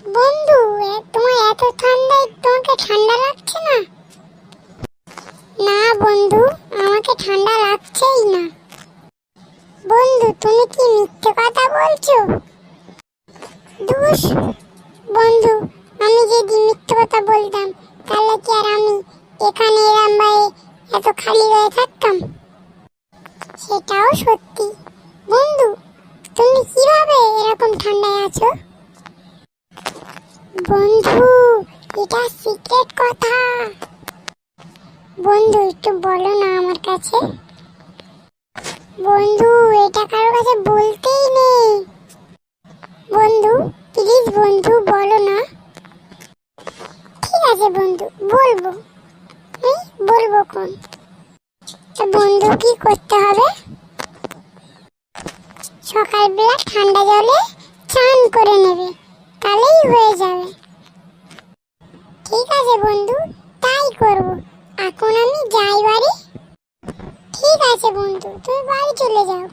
বন্ধু, তোমার এত ঠান্ডায় তোমাকে ঠান্ডা লাগছে না? না বন্ধু, আমাকে ঠান্ডা লাগছেই না। বন্ধু, তুমি কি মিথ্যে কথা বলছো? দুষ বন্ধু, আমি যদি মিথ্যে কথা বলতাম তাহলে কি আর আমি এখানে এরম ভাবে এত খালি হয়ে থাকতাম? সেটাও সত্যি। বন্ধু, তুমি কিভাবে এরকম ঠান্ডায় আছো? বন্ধু, এটা সিক্রেট কথা। বন্ধু, একটু বলো না আমার কাছে। বন্ধু, এটা কারো কাছে বলতেই নেই। বন্ধু, প্লিজ বন্ধু, বলো না। ঠিক আছে বন্ধু, বলবো। বলবো কোন। তো বন্ধু, কি করতে হবে? সকালবেলা ঠান্ডা জলে চান করে নেবে, তাহলেই হয়ে যাবে। ঠিক আছে বন্ধু, তাই করব। এখন আমি যাই বাড়ি। ঠিক আছে বন্ধু, তুমি বাড়ি চলে যাও।